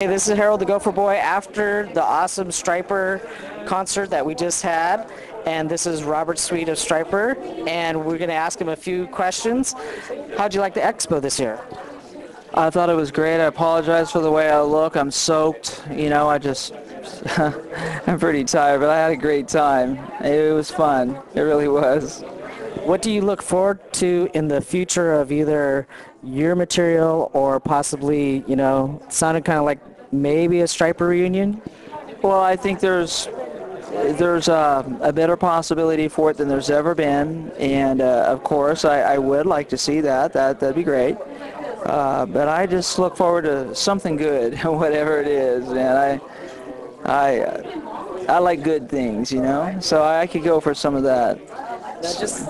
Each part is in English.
Hey, this is Harold the Gopher Boy after the awesome Stryper concert that we just had. And this is Robert Sweet of Stryper, and we're going to ask him a few questions. How'd you like the expo this year? I thought it was great. I apologize for the way I look. I'm soaked. I'm pretty tired, but I had a great time. It was fun. It really was. What do you look forward to in the future of either your material or possibly, it sounded kind of like maybe a Stryper reunion? Well, I think there's a better possibility for it than there's ever been, and of course, I would like to see that. That'd be great. But I just look forward to something good, whatever it is, and I like good things, so I could go for some of that. Now just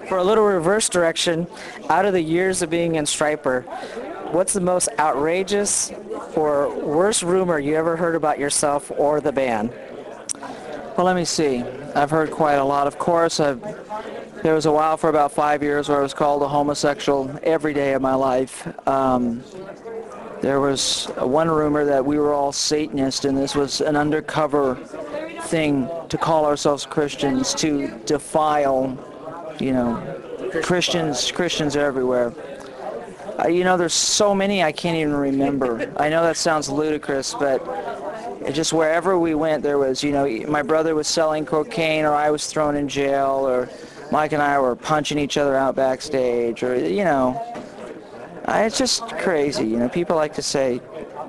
for a little reverse direction, out of the years of being in Stryper, what's the most outrageous or worst rumor you ever heard about yourself or the band? Well, let me see. I've heard quite a lot. Of course, there was a while for about 5 years where I was called a homosexual every day of my life. There was one rumor that we were all Satanists, and this was an undercover thing to call ourselves Christians, to defile, Christians everywhere. There's so many I can't even remember. I know that sounds ludicrous, but just wherever we went, there was, my brother was selling cocaine, or I was thrown in jail, or Mike and I were punching each other out backstage, or, it's just crazy. People like to say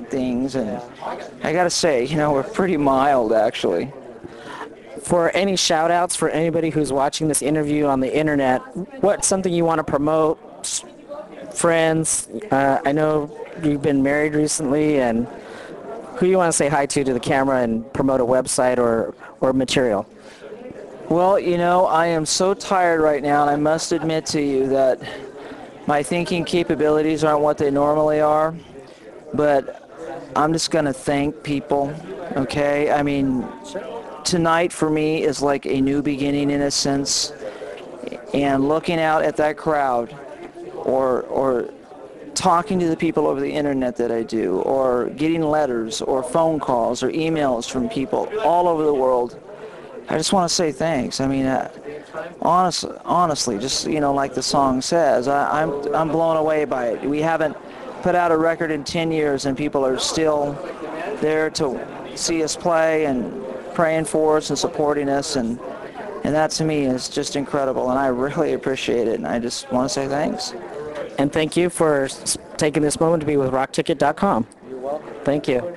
things, and I gotta say, we're pretty mild, actually. For any shout-outs for anybody who's watching this interview on the internet, what's something you want to promote? Friends, I know you've been married recently, and who you want to say hi to the camera and promote a website or material? Well, I am so tired right now, and I must admit to you that my thinking capabilities aren't what they normally are, but I'm just going to thank people, okay? I mean, tonight for me is like a new beginning in a sense, and looking out at that crowd, or talking to the people over the internet that I do, or getting letters or phone calls or emails from people all over the world, I just want to say thanks. I mean, honestly, just, like the song says, I'm blown away by it. We haven't put out a record in 10 years, and people are still there to see us play and praying for us and supporting us, and that to me is just incredible, and I really appreciate it, and I just want to say thanks. And thank you for taking this moment to be with rockticket.com. You're welcome. Thank you.